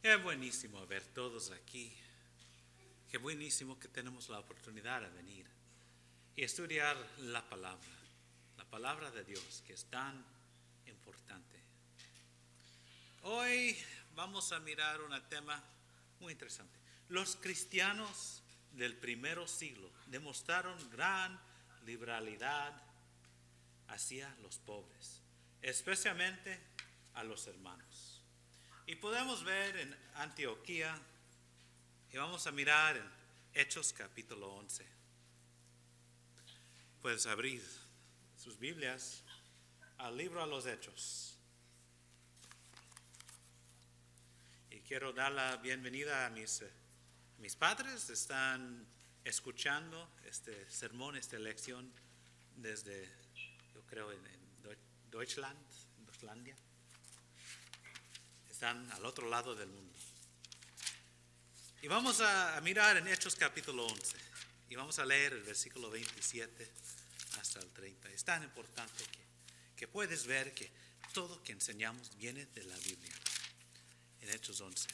Es buenísimo ver todos aquí. Qué buenísimo que tenemos la oportunidad de venir y estudiar la palabra de Dios, que es tan importante. Hoy vamos a mirar un tema muy interesante. Los cristianos del primer siglo demostraron gran liberalidad hacia los pobres, especialmente a los hermanos. Y podemos ver en Antioquía, y vamos a mirar en Hechos capítulo 11. Puedes abrir sus Biblias al libro de los Hechos. Y quiero dar la bienvenida a mis padres. Están escuchando este sermón, esta lección desde, yo creo, en Deutschlandia. Están al otro lado del mundo. Y vamos a mirar en Hechos capítulo 11. Y vamos a leer el versículo 27 hasta el 30. Es tan importante que puedes ver que todo que enseñamos viene de la Biblia. En Hechos 11,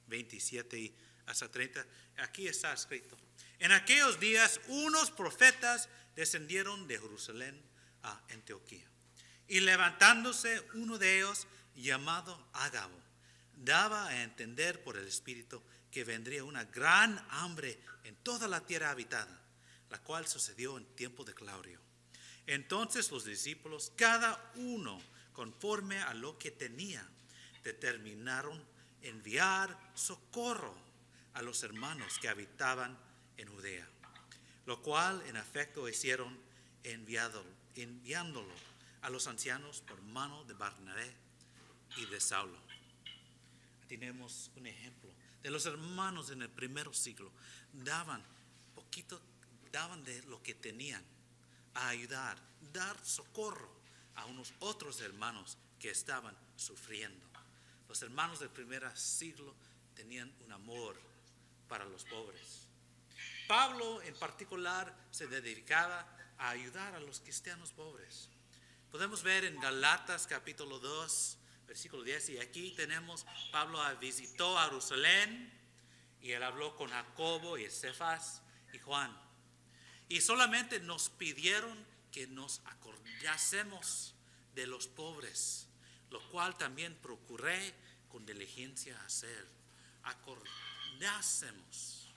27 y hasta 30, aquí está escrito: en aquellos días unos profetas descendieron de Jerusalén a Antioquía. Y levantándose uno de ellos, llamado Ágabo, daba a entender por el Espíritu que vendría una gran hambre en toda la tierra habitada, la cual sucedió en tiempo de Claudio. Entonces los discípulos, cada uno conforme a lo que tenía, determinaron enviar socorro a los hermanos que habitaban en Judea, lo cual en efecto hicieron enviándolo a los ancianos por mano de Bernabé y de Saulo. Tenemos un ejemplo de los hermanos en el primer siglo. Daban de lo que tenían a ayudar, dar socorro a unos otros hermanos que estaban sufriendo. Los hermanos del primer siglo tenían un amor para los pobres. Pablo en particular se dedicaba a ayudar a los cristianos pobres. Podemos ver en Galatas capítulo 2, versículo 10, y aquí tenemos, Pablo visitó a Jerusalén y él habló con Jacobo y Cefas y Juan. Y solamente nos pidieron que nos acordásemos de los pobres, lo cual también procuré con diligencia hacer. Acordásemos,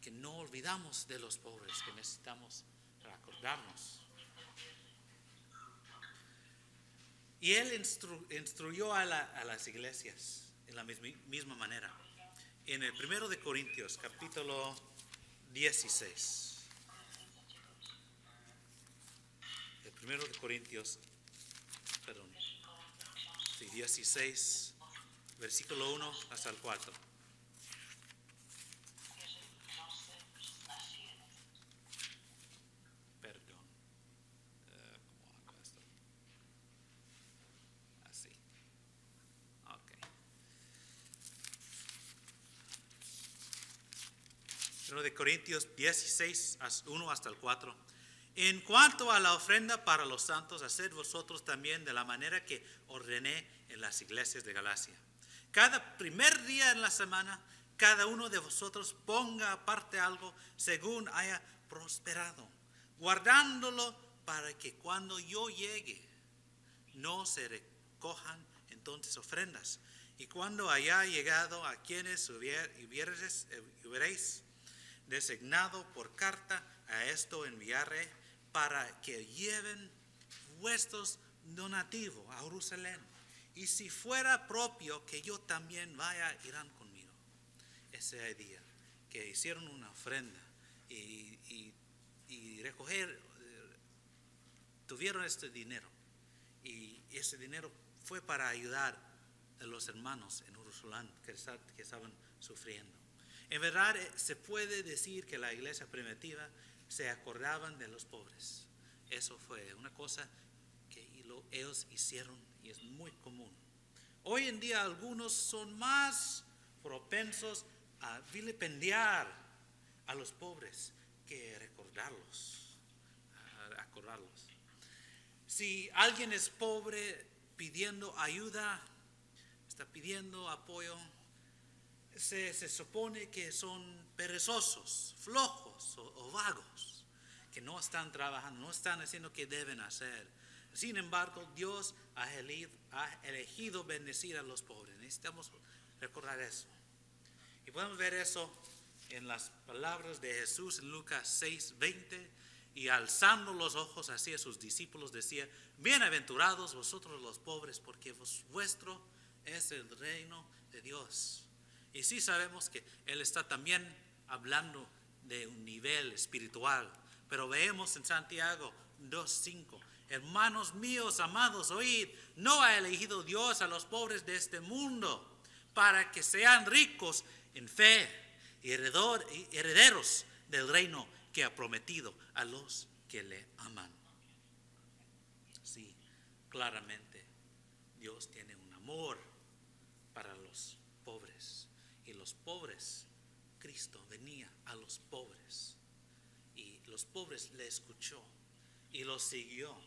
que no olvidamos de los pobres, que necesitamos acordarnos. Y él instruyó a las iglesias en la misma manera. En el 1 de Corintios, capítulo 16. El 1 de Corintios, 16, versículo 1 hasta el 4. De Corintios 16, 1 hasta el 4. En cuanto a la ofrenda para los santos, haced vosotros también de la manera que ordené en las iglesias de Galacia. Cada primer día en la semana, cada uno de vosotros ponga aparte algo según haya prosperado, guardándolo para que cuando yo llegue no se recojan entonces ofrendas. Y cuando haya llegado a quienes hubierais designado por carta, a esto enviaré para que lleven vuestros donativos a Jerusalén. Y si fuera propio que yo también vaya, irán conmigo. Ese día que hicieron una ofrenda y recoger, tuvieron este dinero. Y ese dinero fue para ayudar a los hermanos en Jerusalén que estaban sufriendo. En verdad se puede decir que la iglesia primitiva se acordaban de los pobres. Eso fue una cosa que ellos hicieron y es muy común. Hoy en día algunos son más propensos a vilipendiar a los pobres que acordarlos. Si alguien es pobre pidiendo ayuda, está pidiendo apoyo, se supone que son perezosos, flojos o vagos, que no están trabajando, no están haciendo lo que deben hacer. Sin embargo, Dios ha elegido bendecir a los pobres. Necesitamos recordar eso. Y podemos ver eso en las palabras de Jesús en Lucas 6:20. Y alzando los ojos hacia sus discípulos decía: bienaventurados vosotros los pobres, porque vuestro es el reino de Dios. Y sí sabemos que Él está también hablando de un nivel espiritual. Pero veemos en Santiago 2:5: hermanos míos amados, oíd, no ha elegido Dios a los pobres de este mundo para que sean ricos en fe y herederos del reino que ha prometido a los que le aman. Sí, claramente Dios tiene un amor para los pobres. Y los pobres, Cristo venía a los pobres. Y los pobres le escuchó y los siguió.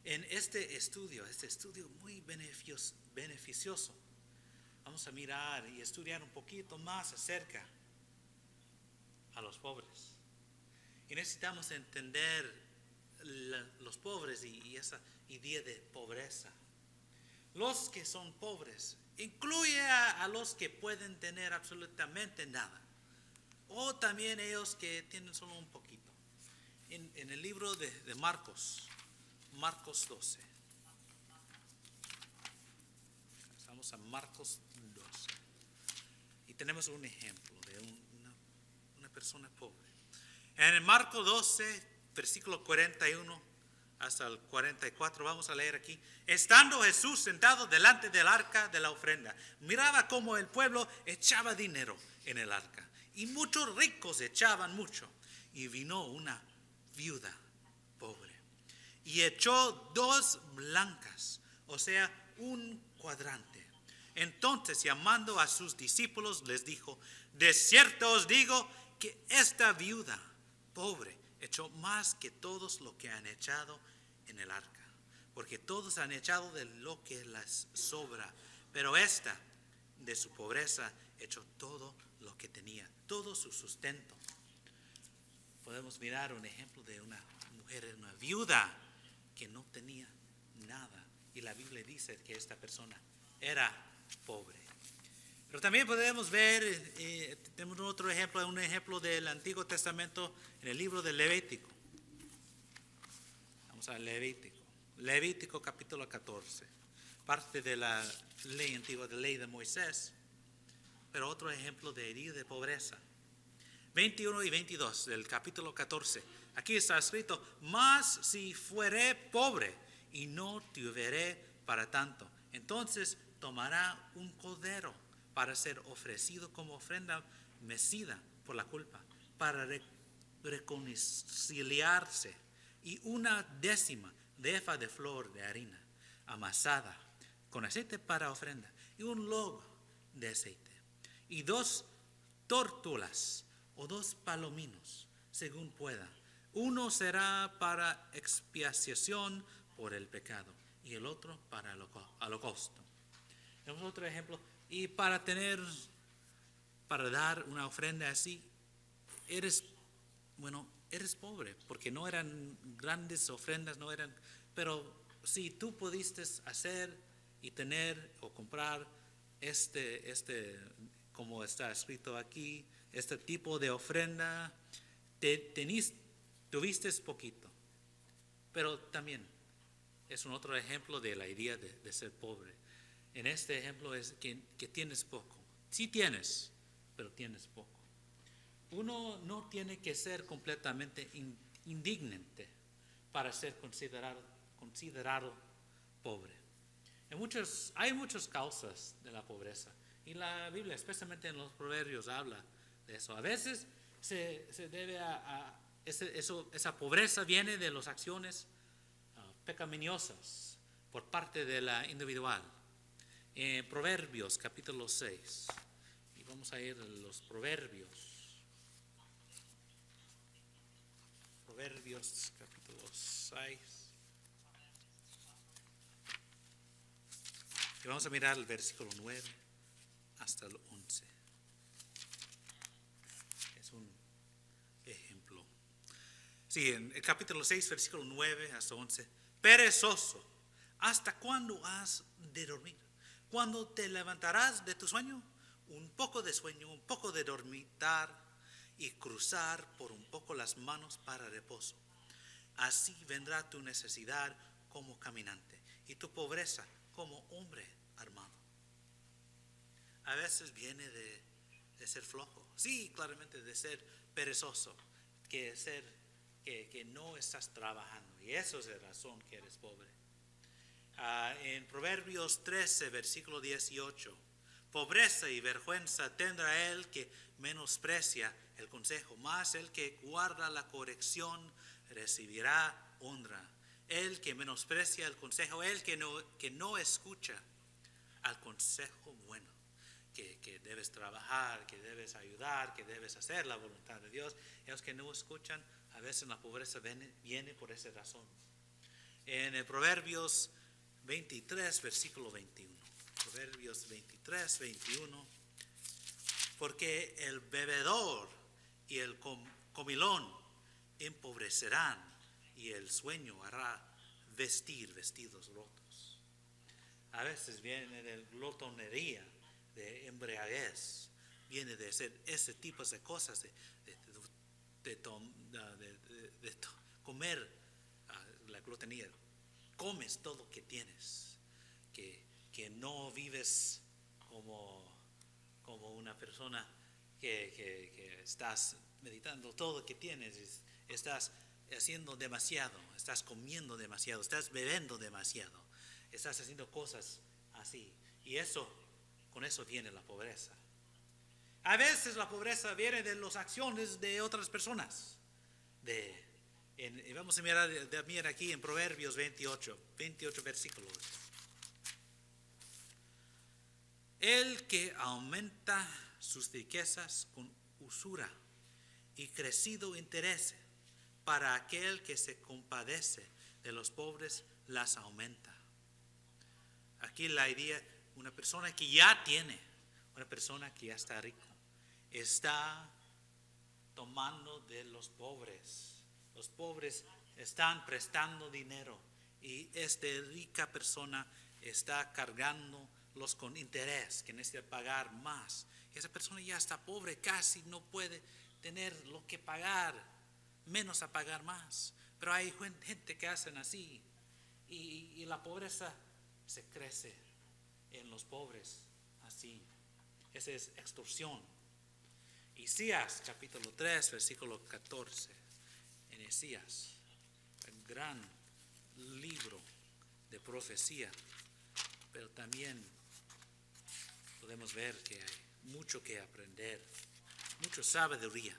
En este estudio muy beneficioso, vamos a mirar y estudiar un poquito más acerca a los pobres. Y necesitamos entender los pobres y esa idea de pobreza. Los que son pobres incluye a los que pueden tener absolutamente nada, o también ellos que tienen solo un poquito. En el libro de Marcos 12. Estamos a Marcos 12. Y tenemos un ejemplo de una persona pobre. En el Marcos 12, versículo 41 hasta el 44, vamos a leer aquí. Estando Jesús sentado delante del arca de la ofrenda, miraba cómo el pueblo echaba dinero en el arca, y muchos ricos echaban mucho. Y vino una viuda pobre, y echó 2 blancas, o sea, un cuadrante. Entonces, llamando a sus discípulos, les dijo: de cierto os digo que esta viuda pobre echó más que todos los que han echado en el arca, porque todos han echado de lo que les sobra, pero esta de su pobreza echó todo lo que tenía, todo su sustento. Podemos mirar un ejemplo de una mujer, una viuda que no tenía nada, y la Biblia dice que esta persona era pobre. Pero también podemos ver, tenemos otro ejemplo, un ejemplo del Antiguo Testamento en el libro de Levítico. Vamos a Levítico capítulo 14, parte de la ley antigua, de la ley de Moisés, pero otro ejemplo de herida de pobreza. 21 y 22 del capítulo 14. Aquí está escrito: mas si fuere pobre y no tuviere para tanto, entonces tomará un cordero para ser ofrecido como ofrenda mecida por la culpa, para reconciliarse, y 1/10 de efa de flor de harina amasada con aceite para ofrenda, y un logo de aceite, y 2 tórtolas o 2 palominos, según pueda. Uno será para expiación por el pecado, y el otro para holocausto. Tenemos otro ejemplo. Y para dar una ofrenda así, eres pobre, porque no eran grandes ofrendas, pero si tú pudiste hacer y tener o comprar como está escrito aquí, este tipo de ofrenda, tuviste poquito. Pero también es un otro ejemplo de la idea de ser pobre. En este ejemplo es que tienes poco. Sí tienes, pero tienes poco. Uno no tiene que ser completamente indignante para ser considerado pobre. Hay muchas causas de la pobreza, y la Biblia, especialmente en los Proverbios, habla de eso. A veces se debe esa pobreza viene de las acciones pecaminosas por parte de la individual. Proverbios capítulo 6, y vamos a ir a los Proverbios capítulo 6, Y vamos a mirar el versículo 9 hasta el 11. Es un ejemplo. Sí, en el capítulo 6, versículo 9 hasta 11. Perezoso, ¿hasta cuándo has de dormir? ¿Cuándo te levantarás de tu sueño? Un poco de sueño, un poco de dormitar y cruzar por un poco las manos para reposo. Así vendrá tu necesidad como caminante y tu pobreza como hombre armado. A veces viene de ser flojo. Sí, claramente de ser perezoso, que no estás trabajando. Y eso es la razón que eres pobre. En Proverbios 13, versículo 18. Pobreza y vergüenza tendrá el que menosprecia el consejo, mas el que guarda la corrección recibirá honra. El que menosprecia el consejo, el que no escucha al consejo bueno, que debes trabajar, que debes ayudar, que debes hacer la voluntad de Dios. Los que no escuchan, a veces la pobreza viene por esa razón. En el Proverbios 23, versículo 21. Proverbios 23, 21. Porque el bebedor y el comilón empobrecerán, y el sueño hará vestir vestidos rotos. A veces viene de glotonería, de embriaguez, viene de hacer ese tipo de cosas, de comer la glotonería. Comes todo lo que tienes, que no vives como una persona que estás meditando todo lo que tienes, estás haciendo demasiado, estás comiendo demasiado, estás bebiendo demasiado, estás haciendo cosas así, y con eso viene la pobreza. A veces la pobreza viene de las acciones de otras personas. Y vamos a mirar aquí en Proverbios 28 versículos. El que aumenta sus riquezas con usura y crecido interés, para aquel que se compadece de los pobres las aumenta. Aquí la idea, una persona que ya tiene, una persona que ya está rico, está tomando de los pobres. Los pobres están prestando dinero y esta rica persona está cargándolos con interés, que necesita pagar más. Esa persona ya está pobre, casi no puede tener lo que pagar, menos a pagar más. Pero hay gente que hacen así, y la pobreza se crece en los pobres así. Esa es extorsión. Isaías capítulo 3 versículo 14. En Isaías, el gran libro de profecía, pero también podemos ver que hay mucho que aprender, mucha sabiduría.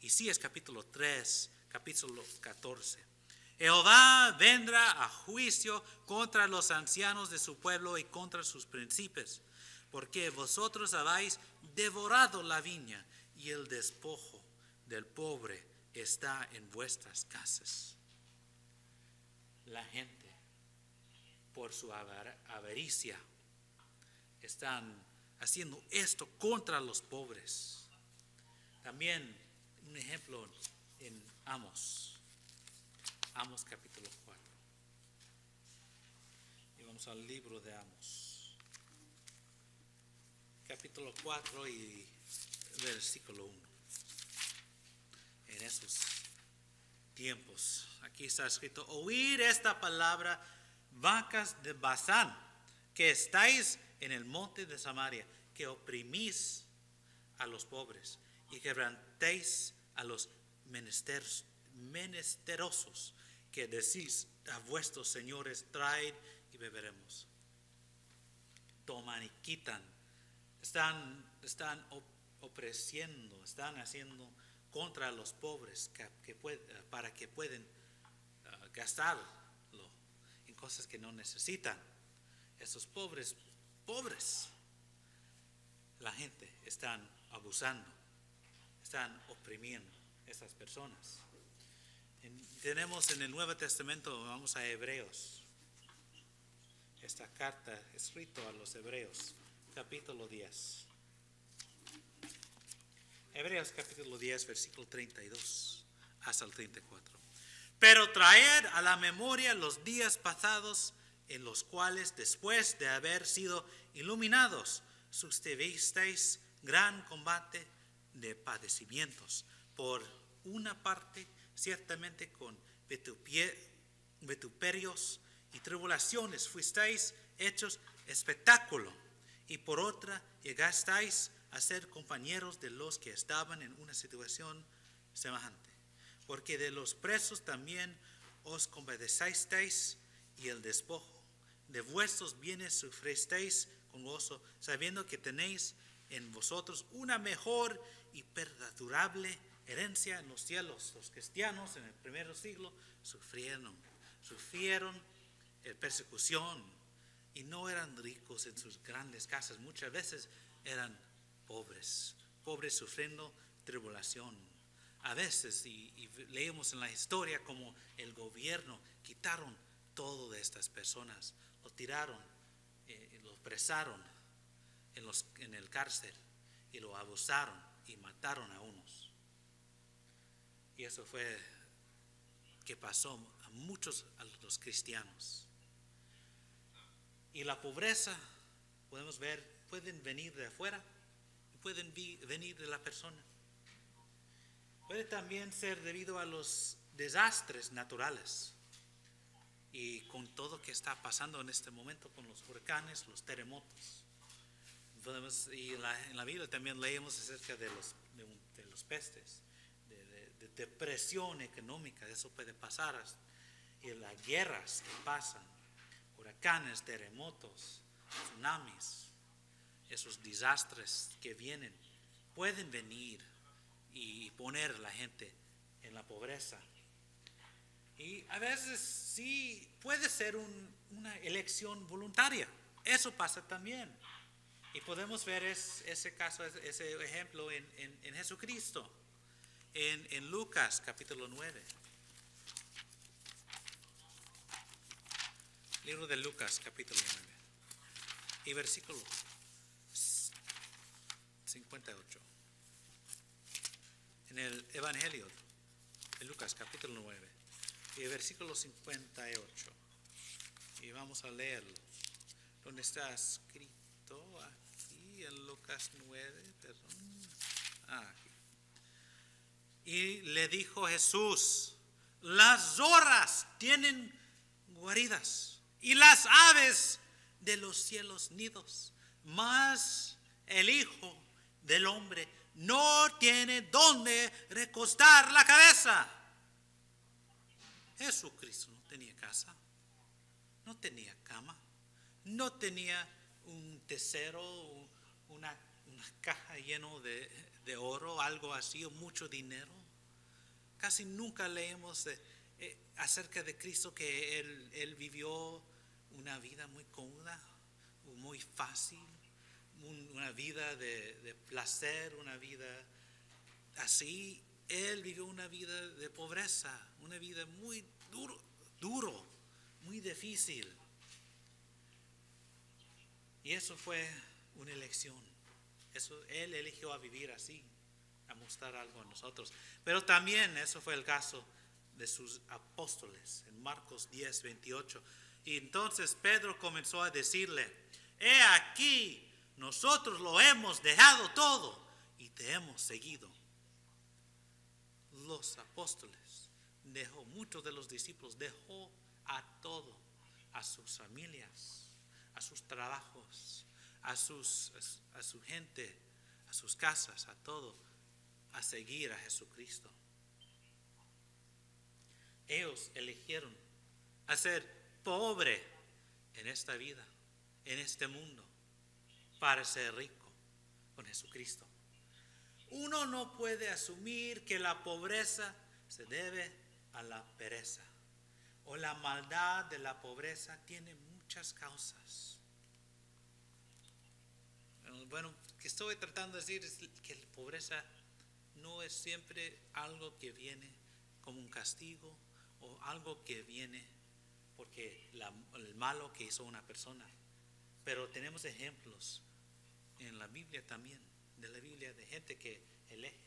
Isaías capítulo 3, capítulo 14. Jehová vendrá a juicio contra los ancianos de su pueblo y contra sus príncipes, porque vosotros habéis devorado la viña y el despojo del pobre está en vuestras casas. La gente, por su avaricia, están haciendo esto contra los pobres. También un ejemplo en Amos capítulo 4. Y vamos al libro de Amos. Capítulo 4 y versículo 1. En esos tiempos, aquí está escrito: oíd esta palabra, vacas de Basán, que estáis en el monte de Samaria, que oprimís a los pobres y quebrantéis a los menesterosos, que decís a vuestros señores: traed y beberemos. Toman y quitan, están oprimiendo, están haciendo contra los pobres para que puedan gastarlo en cosas que no necesitan. Esos pobres, la gente están abusando, están oprimiendo a esas personas. Tenemos en el Nuevo Testamento, vamos a Hebreos esta carta escrita a los Hebreos, capítulo 10. Hebreos capítulo 10, versículo 32 hasta el 34. Pero traed a la memoria los días pasados, en los cuales, después de haber sido iluminados, sustevisteis gran combate de padecimientos. Por una parte, ciertamente con vituperios y tribulaciones fuisteis hechos espectáculo, y por otra llegasteis a ser compañeros de los que estaban en una situación semejante. Porque de los presos también os compadecisteis, y el despojo de vuestros bienes sufristeis con gozo, sabiendo que tenéis en vosotros una mejor y perdurable herencia en los cielos. Los cristianos en el primer siglo sufrieron persecución, y no eran ricos en sus grandes casas, muchas veces eran pobres sufriendo tribulación. A veces, y leemos en la historia como el gobierno quitaron todo de estas personas, lo tiraron, lo presaron en el cárcel, y lo abusaron y mataron a unos. Y eso fue que pasó a muchos a los cristianos. Y la pobreza, podemos ver, pueden venir de afuera, pueden venir de la persona. Puede también ser debido a los desastres naturales. Y con todo que está pasando en este momento, con los huracanes, los terremotos. Y en la Biblia también leemos acerca de los pestes, de depresión económica. Eso puede pasar. Y las guerras que pasan, huracanes, terremotos, tsunamis, esos desastres que vienen, pueden venir y poner a la gente en la pobreza. Y a veces sí puede ser una elección voluntaria. Eso pasa también. Y podemos ver ese caso, ese ejemplo en Jesucristo, en Lucas capítulo 9. Libro de Lucas capítulo 9 y versículo 58. En el Evangelio de Lucas capítulo 9 y versículo 58. Y vamos a leerlo. ¿Dónde está escrito? Aquí en Lucas 9, perdón. Aquí. Y le dijo Jesús: las zorras tienen guaridas y las aves de los cielos nidos, mas el Hijo del Hombre no tiene dónde recostar la cabeza. Jesucristo no tenía casa, no tenía cama, no tenía un tesoro, una caja lleno de oro, algo así, o mucho dinero. Casi nunca leemos acerca de Cristo que Él vivió una vida muy cómoda, muy fácil, una vida de placer, una vida así. Él vivió una vida de pobreza, una vida muy duro, muy difícil. Y eso fue una elección. Él eligió a vivir así, a mostrar algo a nosotros. Pero también eso fue el caso de sus apóstoles en Marcos 10, 28. Y entonces Pedro comenzó a decirle: he aquí, nosotros lo hemos dejado todo y te hemos seguido. Los apóstoles muchos de los discípulos dejó a todo, a sus familias, a sus trabajos, a su gente, a sus casas, a todo, a seguir a Jesucristo. Ellos eligieron a ser pobre en esta vida, en este mundo, para ser rico con Jesucristo. Uno no puede asumir que la pobreza se debe a la pereza, o la maldad de la pobreza tiene muchas causas. Bueno, que estoy tratando de decir es que la pobreza no es siempre algo que viene como un castigo o algo que viene porque el malo que hizo una persona. Pero tenemos ejemplos en la Biblia también, de la Biblia, de gente que eligen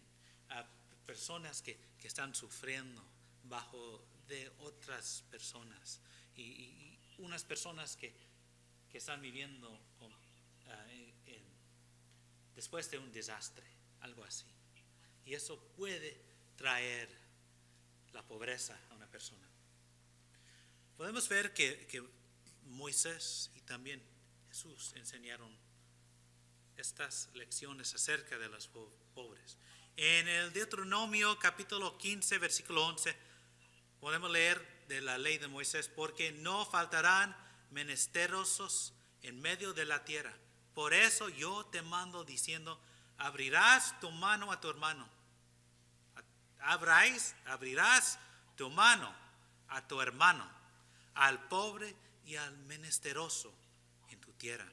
a personas que están sufriendo bajo de otras personas y unas personas que están viviendo después de un desastre, algo así. Y eso puede traer la pobreza a una persona. Podemos ver que Moisés y también Jesús enseñaron estas lecciones acerca de los pobres. En el Deuteronomio capítulo 15, versículo 11, podemos leer de la ley de Moisés: porque no faltarán menesterosos en medio de la tierra. Por eso yo te mando diciendo, abrirás tu mano a tu hermano. Abrirás tu mano a tu hermano, al pobre y al menesteroso en tu tierra.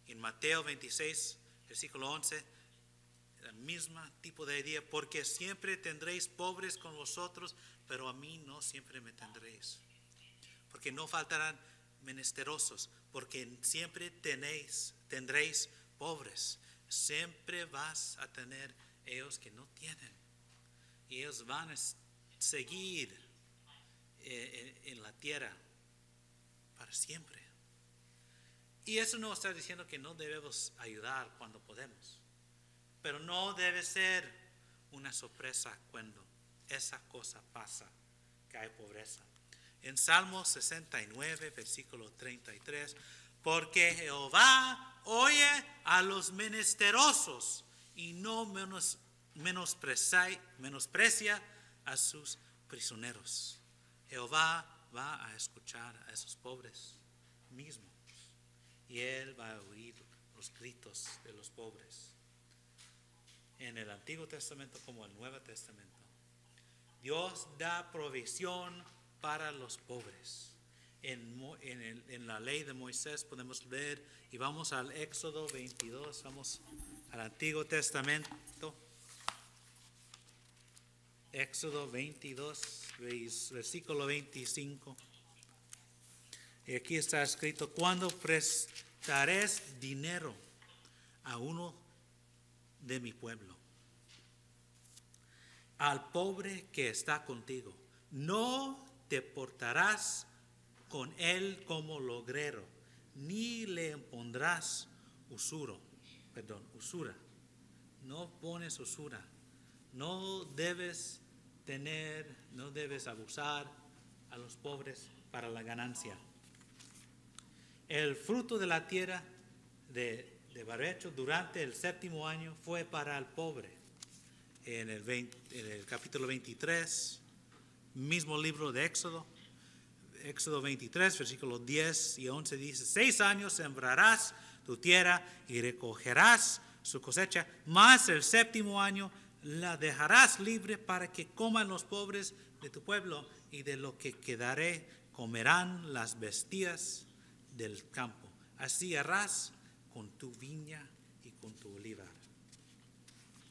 En Mateo 26, versículo 11, el mismo tipo de idea: porque siempre tendréis pobres con vosotros, pero a mí no siempre me tendréis. Porque no faltarán menesterosos, porque siempre tendréis pobres. Siempre vas a tener ellos que no tienen. Y ellos van a seguir en la tierra para siempre. Y eso no está diciendo que no debemos ayudar cuando podemos. Pero no debe ser una sorpresa cuando esa cosa pasa, que hay pobreza. En Salmo 69, versículo 33, porque Jehová oye a los menesterosos y no menosprecia a sus prisioneros. Jehová va a escuchar a esos pobres mismos y Él va a oír los gritos de los pobres. En el Antiguo Testamento como el Nuevo Testamento, Dios da provisión para los pobres. En la ley de Moisés podemos ver, y vamos al Éxodo 22, vamos al Antiguo Testamento. Éxodo 22, versículo 25. Y aquí está escrito: cuando prestares dinero a uno de mi pueblo, al pobre que está contigo, no te portarás con él como logrero, ni le impondrás usura. No pones usura. No debes abusar a los pobres para la ganancia. El fruto de la tierra de barbecho durante el 7º año fue para el pobre. En el capítulo 23, mismo libro de Éxodo 23, versículos 10 y 11 dice: 6 años sembrarás tu tierra y recogerás su cosecha, mas el 7º año la dejarás libre para que coman los pobres de tu pueblo, y de lo que quedare comerán las bestias del campo. Así harás con tu viña y con tu olivar.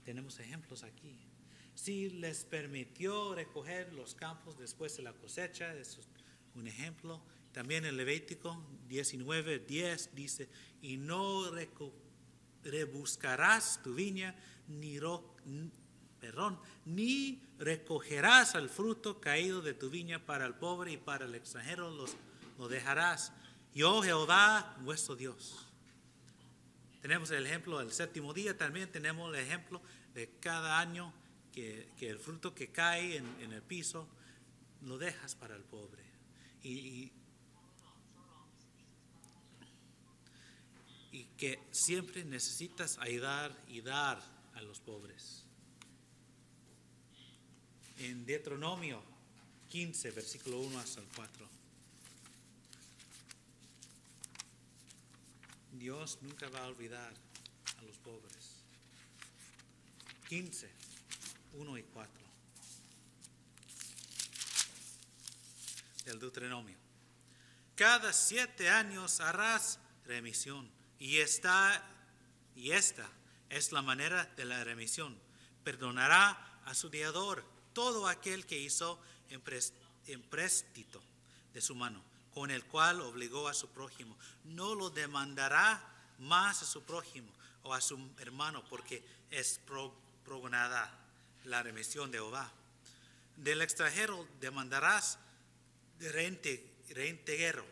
Tenemos ejemplos aquí. Si les permitió recoger los campos después de la cosecha, eso es un ejemplo. También en Levítico 19:10 dice: y no rebuscarás tu viña, ni recogerás el fruto caído de tu viña para el pobre, y para el extranjero lo dejarás. Yo, Jehová, vuestro Dios. Tenemos el ejemplo del 7º día, también tenemos el ejemplo de cada año que el fruto que cae en el piso lo dejas para el pobre. Y que siempre necesitas ayudar y dar a los pobres. En Deuteronomio 15, versículo 1 hasta el 4. Dios nunca va a olvidar a los pobres. 15, 1 y 4. Del Deuteronomio. Cada 7 años harás remisión, y esta es la manera de la remisión. Perdonará a su deudor todo aquel que hizo empréstito de su mano, con el cual obligó a su prójimo. No lo demandará más a su prójimo o a su hermano, porque es progonada la remisión de Jehová. Del extranjero demandarás de reintegro,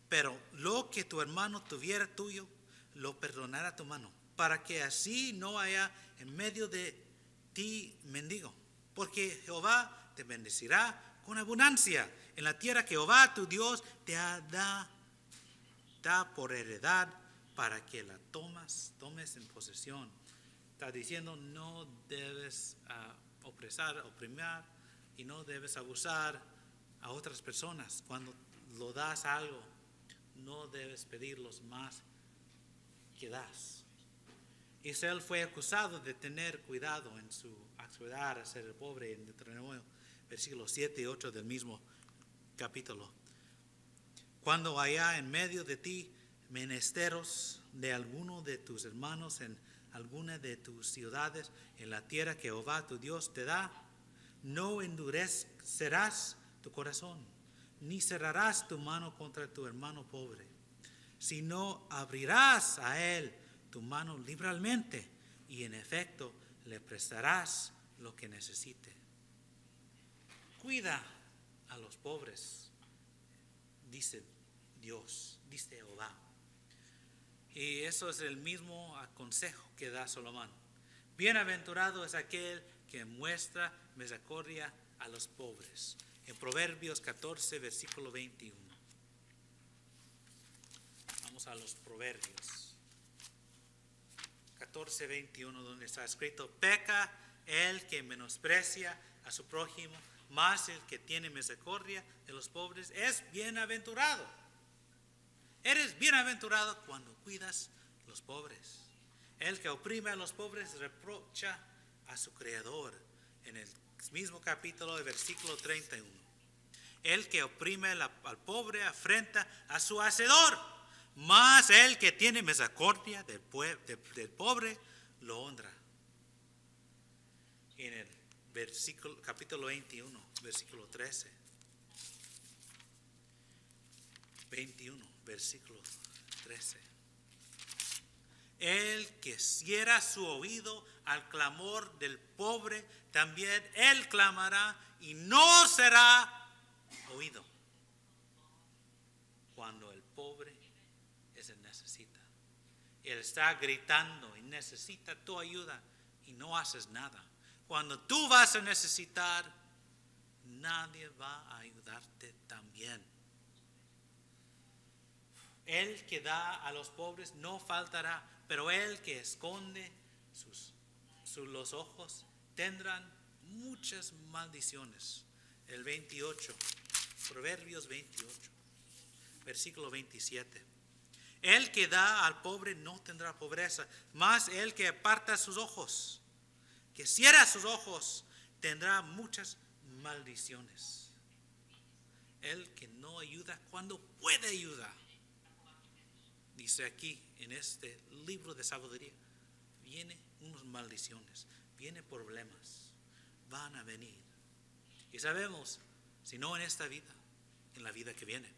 pero lo que tu hermano tuviera tuyo, lo perdonará tu mano, para que así no haya en medio de ti mendigo, porque Jehová te bendecirá con abundancia en la tierra que Jehová tu Dios te da por heredad, para que la tomes en posesión. Está diciendo, no debes oprimir y no debes abusar a otras personas. Cuando lo das algo, no debes pedirlos más que das. Israel fue acusado de tener cuidado en su acceder a ser el pobre en Deuteronomio, versículos 7 y 8 del mismo capítulo. Cuando haya en medio de ti menesteros de alguno de tus hermanos en alguna de tus ciudades, en la tierra que Jehová tu Dios te da, no endurecerás tu corazón, ni cerrarás tu mano contra tu hermano pobre, sino abrirás a él tu mano liberalmente, y en efecto le prestarás lo que necesite. Cuida a los pobres, dice Dios, dice Jehová. Y eso es el mismo consejo que da Salomón. Bienaventurado es aquel que muestra misericordia a los pobres. En Proverbios 14, versículo 21. Vamos a los Proverbios 14, 21, donde está escrito: peca el que menosprecia a su prójimo, mas el que tiene misericordia de los pobres es bienaventurado. Eres bienaventurado cuando cuidas a los pobres. El que oprime a los pobres reprocha a su Creador. En el mismo capítulo de versículo 31. El que oprime al pobre afrenta a su hacedor, mas el que tiene misericordia del pobre lo honra. En el capítulo 21, versículo 13. 21, versículo 13. El que cierra su oído al clamor del pobre, también él clamará y no será oído. Cuando el pobre necesita, él está gritando y necesita tu ayuda y no haces nada. Cuando tú vas a necesitar, nadie va a ayudarte también. El que da a los pobres no faltará, pero el que esconde los ojos tendrán muchas maldiciones. El 28, Proverbios 28, versículo 27. El que da al pobre no tendrá pobreza, mas el que aparta sus ojos, que cierra sus ojos, tendrá muchas maldiciones. El que no ayuda cuando puede ayudar. Dice aquí en este libro de sabiduría, vienen unas maldiciones, vienen problemas, van a venir. Y sabemos, si no en esta vida, en la vida que viene.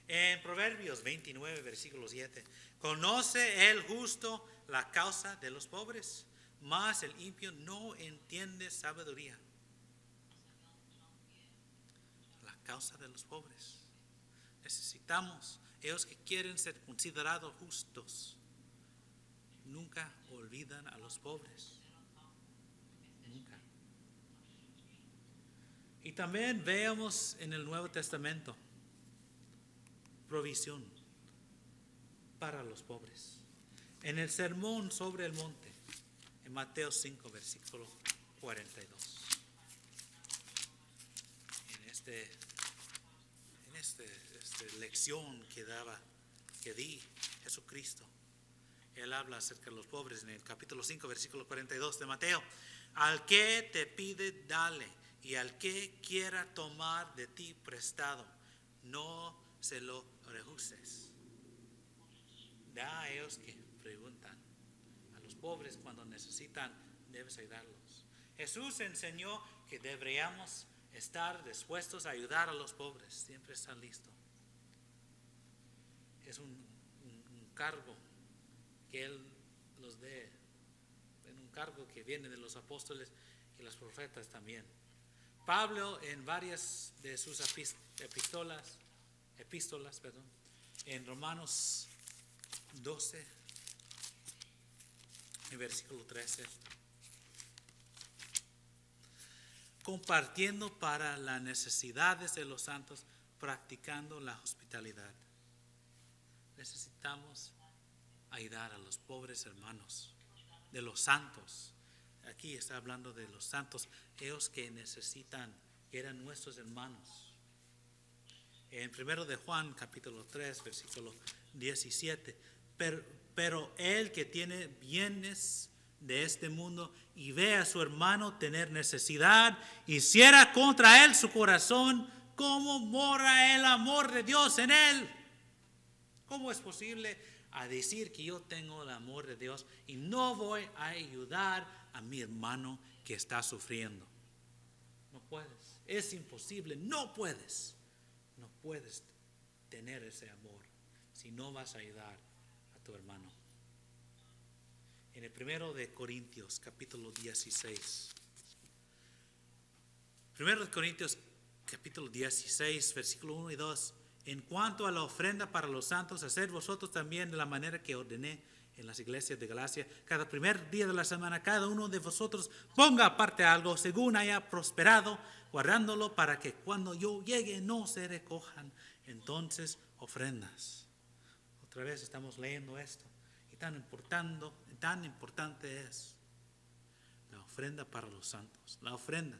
En Proverbios 29, versículo 7, conoce el justo la causa de los pobres, mas el impío no entiende sabiduría. La causa de los pobres. Necesitamos, ellos que quieren ser considerados justos, nunca olvidan a los pobres. Nunca. Y también veamos en el Nuevo Testamento provisión para los pobres. En el sermón sobre el monte, en Mateo 5, versículo 42. En esta lección que di Jesucristo, Él habla acerca de los pobres en el capítulo 5, versículo 42 de Mateo. Al que te pide, dale, y al que quiera tomar de ti prestado, no se lo rehuses. Da a ellos que preguntan. A los pobres cuando necesitan, debes ayudarlos. Jesús enseñó que deberíamos estar dispuestos a ayudar a los pobres. Siempre está listo. es un cargo que Él los dé, en un cargo que viene de los apóstoles y los profetas también. Pablo en varias de sus epístolas, en Romanos 12, en versículo 13, compartiendo para las necesidades de los santos, practicando la hospitalidad. Necesitamos ayudar a los pobres hermanos, de los santos. Aquí está hablando de los santos, ellos que necesitan, que eran nuestros hermanos. En 1 de Juan, capítulo 3, versículo 17, pero el que tiene bienes de este mundo y ve a su hermano tener necesidad y cierra contra él su corazón, ¿cómo mora el amor de Dios en él? ¿Cómo es posible a decir que yo tengo el amor de Dios y no voy a ayudar a mi hermano que está sufriendo? No puedes, es imposible, no puedes tener ese amor si no vas a ayudar a tu hermano. En el 1 de Corintios, capítulo 16. 1 de Corintios, capítulo 16, versículo 1 y 2. En cuanto a la ofrenda para los santos, haced vosotros también de la manera que ordené en las iglesias de Galacia. Cada primer día de la semana, cada uno de vosotros ponga aparte algo según haya prosperado, guardándolo para que cuando yo llegue no se recojan entonces ofrendas. Otra vez estamos leyendo esto. Y tan importante es la ofrenda para los santos. La ofrenda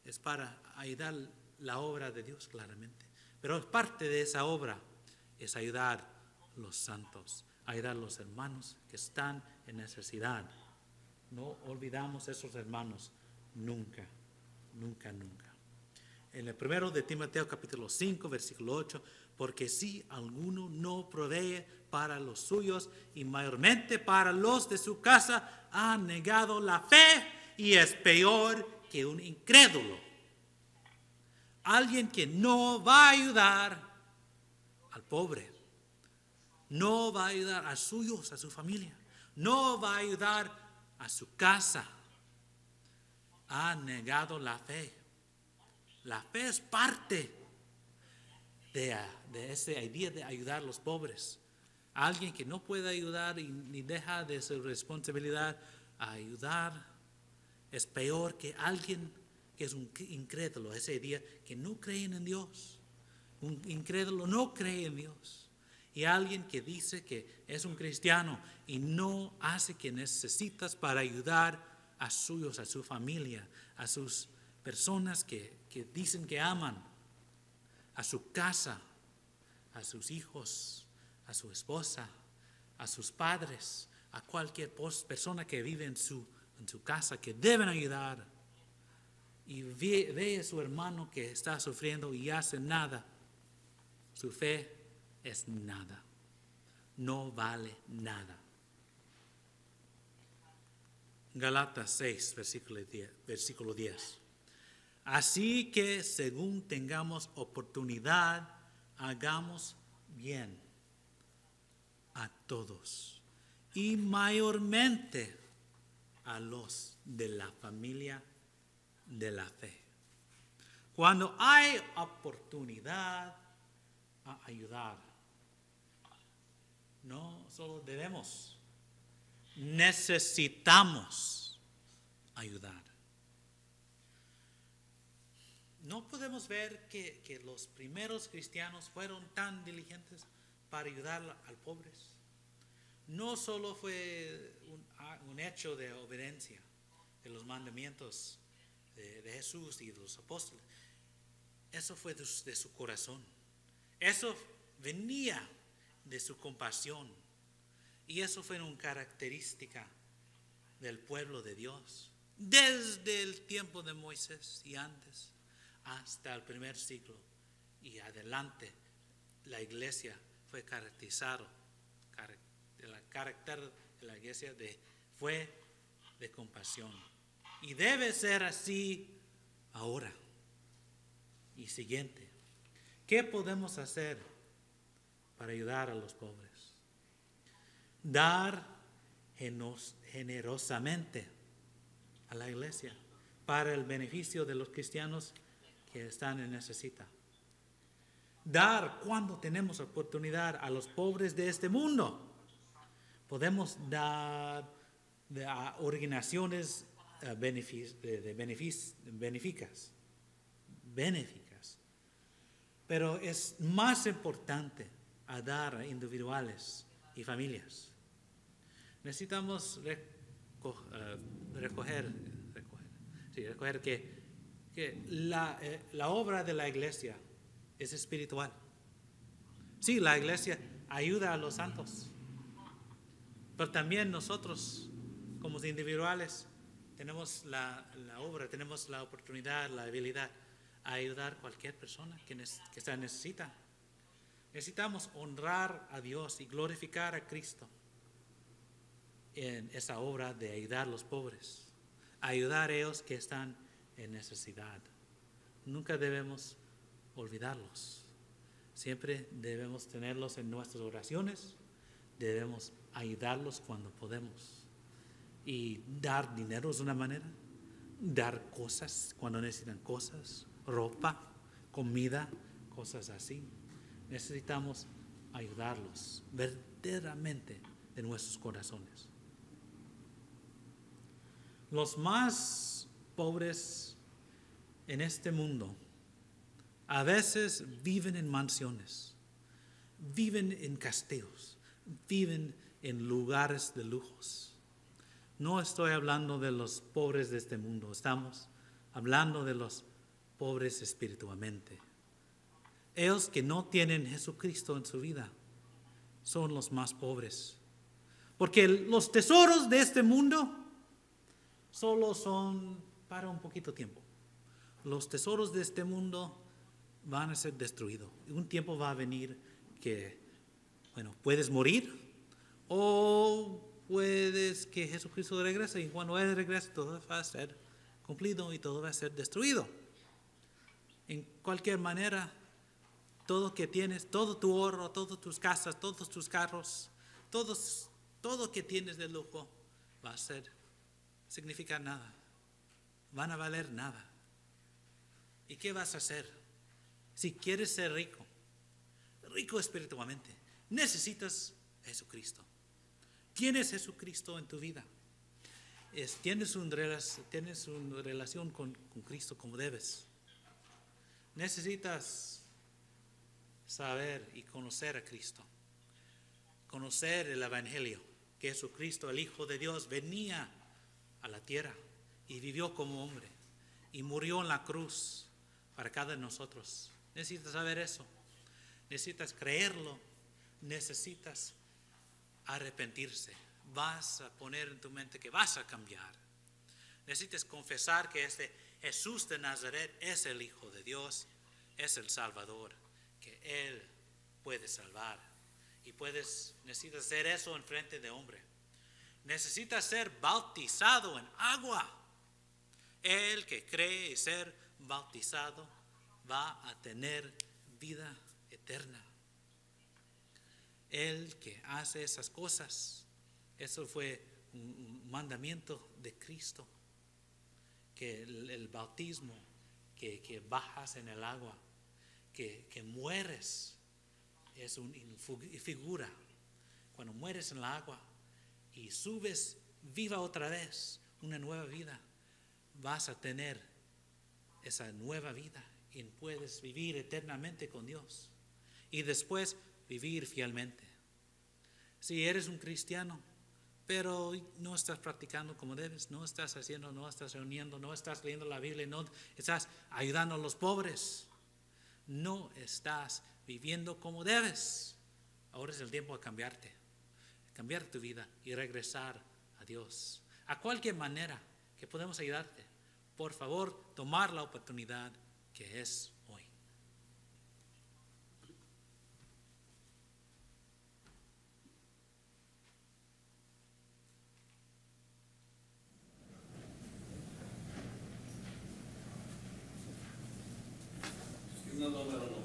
es para ayudar la obra de Dios claramente. Pero parte de esa obra es ayudar a los santos, ayudar a los hermanos que están en necesidad. No olvidamos esos hermanos nunca, nunca, nunca. En el 1 de Timoteo capítulo 5, versículo 8, porque si alguno no provee para los suyos y mayormente para los de su casa, ha negado la fe y es peor que un incrédulo. Alguien que no va a ayudar al pobre, no va a ayudar a suyos, a su familia, no va a ayudar a su casa, ha negado la fe. La fe es parte de esa idea de ayudar a los pobres. Alguien que no puede ayudar y ni deja de su responsabilidad a ayudar es peor que alguien que es un incrédulo ese día, que no creen en Dios. Un incrédulo no cree en Dios. Y alguien que dice que es un cristiano y no hace que necesitas para ayudar a suyos, a su familia, a sus personas que dicen que aman, a su casa, a sus hijos, a su esposa, a sus padres, a cualquier persona que vive en su casa, que deben ayudar. Y ve a su hermano que está sufriendo y hace nada. Su fe es nada. No vale nada. Gálatas 6, versículo 10. Así que según tengamos oportunidad, hagamos bien a todos y mayormente a los de la familia de la fe. Cuando hay oportunidad a ayudar, no solo debemos, necesitamos ayudar. No podemos ver que los primeros cristianos fueron tan diligentes para ayudar al pobre. No solo fue un hecho de obediencia de los mandamientos de Jesús y de los apóstoles. Eso fue de su corazón. Eso venía de su compasión. Y eso fue una característica del pueblo de Dios. Desde el tiempo de Moisés y antes, hasta el primer siglo y adelante, la iglesia fue caracterizado. El carácter de la iglesia fue de compasión. Y debe ser así ahora. Y siguiente, ¿qué podemos hacer para ayudar a los pobres. Dar generosamente a la iglesia para el beneficio de los cristianos que están en necesidad. Dar cuando tenemos oportunidad a los pobres de este mundo. Podemos dar a organizaciones benéficas. Pero es más importante a dar a individuales y familias. Necesitamos recoger que la obra de la iglesia es espiritual. Sí, la iglesia ayuda a los santos, pero también nosotros, como individuales, tenemos la obra, tenemos la oportunidad, la habilidad a ayudar a cualquier persona que se necesita. Necesitamos honrar a Dios y glorificar a Cristo en esa obra de ayudar a los pobres, ayudar a ellos que están en necesidad. Nunca debemos olvidarlos. Siempre debemos tenerlos en nuestras oraciones, debemos ayudarlos cuando podemos. Y dar dinero es una manera, dar cosas cuando necesitan cosas, ropa, comida, cosas así. Necesitamos ayudarlos verdaderamente de nuestros corazones. Los más pobres en este mundo a veces viven en mansiones, viven en castillos, viven en lugares de lujos. No estoy hablando de los pobres de este mundo, estamos hablando de los pobres espiritualmente. Ellos que no tienen Jesucristo en su vida son los más pobres. Porque los tesoros de este mundo solo son para un poquito tiempo. Los tesoros de este mundo van a ser destruidos. Un tiempo va a venir que, puedes morir o puedes que Jesucristo regrese, y cuando Él regrese todo va a ser cumplido y todo va a ser destruido. En cualquier manera, todo que tienes, todo tu oro, todas tus casas, todos tus carros, todo que tienes de lujo va a significar nada, van a valer nada. ¿Y qué vas a hacer? Si quieres ser rico espiritualmente, necesitas Jesucristo. ¿Tienes Jesucristo en tu vida? Tienes una relación con Cristo como debes. Necesitas saber y conocer a Cristo. Conocer el Evangelio, que Jesucristo, el Hijo de Dios, venía a la tierra y vivió como hombre y murió en la cruz para cada uno de nosotros. Necesitas saber eso. Necesitas creerlo. Necesitas arrepentirse. Vas a poner en tu mente que vas a cambiar. Necesitas confesar que este Jesús de Nazaret es el Hijo de Dios, es el Salvador, que Él puede salvar. Y necesitas hacer eso en frente de hombre. Necesitas ser bautizado en agua. El que cree y ser bautizado va a tener vida eterna. El que hace esas cosas, eso fue un mandamiento de Cristo, que el bautismo, que bajas en el agua, que mueres, es una figura. Cuando mueres en el agua y subes viva otra vez, una nueva vida, vas a tener esa nueva vida y puedes vivir eternamente con Dios y después vivir fielmente. Si eres un cristiano, pero no estás practicando como debes, no estás reuniendo, no estás leyendo la Biblia, no estás ayudando a los pobres, no estás viviendo como debes, ahora es el tiempo de cambiar tu vida y regresar a Dios. A cualquier manera que podemos ayudarte, por favor, tomar la oportunidad que es hoy. No,